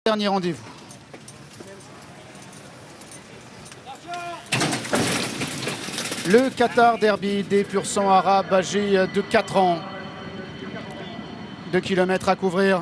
Dernier rendez-vous. Le Qatar Derby des pur sang arabes âgés de 4 ans. 2 kilomètres à couvrir.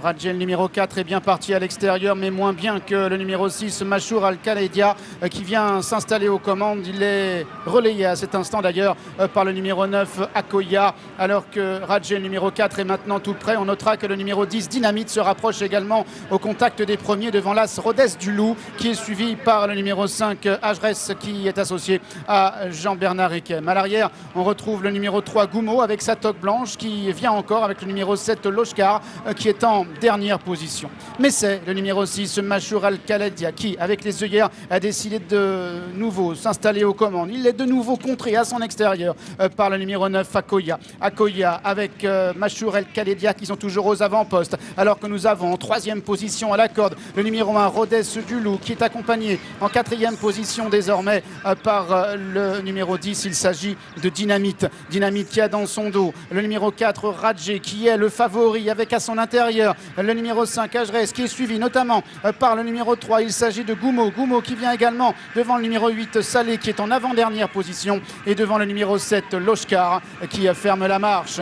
Radjel numéro 4 est bien parti à l'extérieur, mais moins bien que le numéro 6, Machour Al-Khaledia, qui vient s'installer aux commandes. Il est relayé à cet instant d'ailleurs par le numéro 9, Akoya, alors que Radjel numéro 4 est maintenant tout près. On notera que le numéro 10, Dynamite, se rapproche également au contact des premiers devant l'As Rodez du Loup, qui est suivi par le numéro 5, Ajres, qui est associé à Jean-Bernard Ekem. À l'arrière, on retrouve le numéro 3, Goumo, avec sa toque blanche, qui vient encore avec le numéro 7, Loshkar, qui est en dernière position. Mais c'est le numéro 6, Machour Al-Khaledia, qui, avec les œillères, a décidé de nouveau s'installer aux commandes. Il est de nouveau contré à son extérieur par le numéro 9, Akoya. Akoya avec Machour Al-Khaledia qui sont toujours aux avant-postes, alors que nous avons en 3e position à la corde le numéro 1, Rodez du Loup, qui est accompagné en 4e position désormais par le numéro 10. Il s'agit de Dynamite. Dynamite qui a dans son dos le numéro 4, Radjé, qui est le favori, avec à son intérieur le numéro 5, Ajres, qui est suivi notamment par le numéro 3. Il s'agit de Goumo. Goumo qui vient également devant le numéro 8, Saleh, qui est en avant-dernière position, et devant le numéro 7, Loshkar, qui ferme la marche.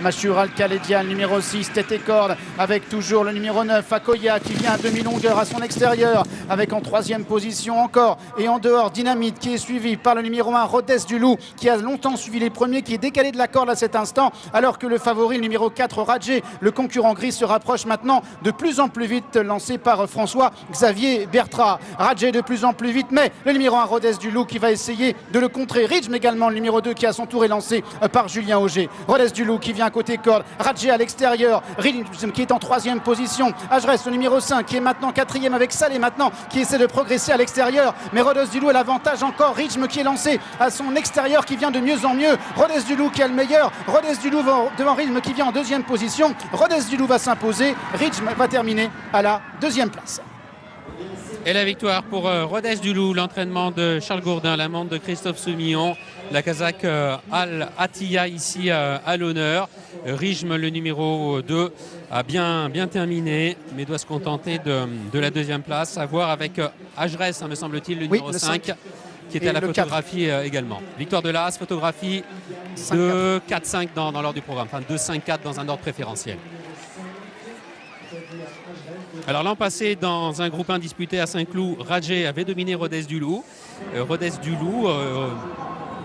Machour Al-Khaledia, numéro 6, tête et corde, avec toujours le numéro 9, Akoya, qui vient à demi-longueur à son extérieur, avec en 3e position encore, et en dehors, Dynamite, qui est suivi par le numéro 1, Rodez du Loup, qui a longtemps suivi les premiers, qui est décalé de la corde à cet instant, alors que le favori, le numéro 4, Radjé, le concurrent gris, se rapproche maintenant de plus en plus vite, lancé par François-Xavier Bertrand. Radjé de plus en plus vite, mais le numéro 1, Rodez du Loup, qui va essayer de le contrer. Ridge, mais également le numéro 2, qui à son tour est lancé par Julien Auger. Rodez du Loup, qui vient côté corde, Radjé à l'extérieur, qui est en 3e position, Ajres, le numéro 5, qui est maintenant 4e avec Saleh maintenant, qui essaie de progresser à l'extérieur, mais Rodez du Loup a l'avantage encore. Rythme qui est lancé à son extérieur, qui vient de mieux en mieux. Rodez du Loup qui a le meilleur, Rodez du Loup devant Rythme qui vient en 2e position. Rodez du Loup va s'imposer, Rythme va terminer à la 2e place. Et la victoire pour Rodez du Loup, l'entraînement de Charles Gourdin, la montre de Christophe Soumillon, la Kazakh Al-Attiyah ici à l'honneur. Rijm, le numéro 2, a bien terminé, mais doit se contenter de la 2e place. À voir avec Ajres, me semble-t-il, le numéro 5, qui était à la photographie également. Victoire de l'As, photographie 2-4-5 dans l'ordre du programme, enfin 2-5-4 dans un ordre préférentiel. Alors l'an passé, dans un groupe 1 disputé à Saint-Cloud, Radjé avait dominé Rodez du Loup. Rodez du Loup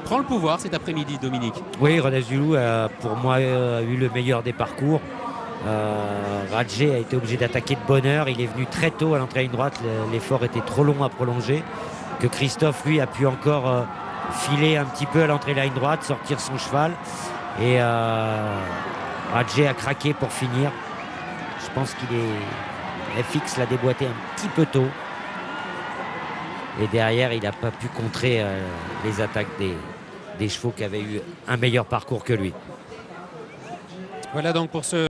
prend le pouvoir cet après-midi, Dominique. Oui, Rodez du Loup a pour moi eu le meilleur des parcours. Radjé a été obligé d'attaquer de bonne heure. Il est venu très tôt à l'entrée à ligne droite. L'effort était trop long à prolonger. Que Christophe, lui, a pu encore filer un petit peu à l'entrée de la ligne droite, sortir son cheval. Et Radjé a craqué pour finir. Je pense qu'il est FX l'a déboîté un petit peu tôt. Et derrière, il n'a pas pu contrer les attaques des chevaux qui avaient eu un meilleur parcours que lui. Voilà donc pour ce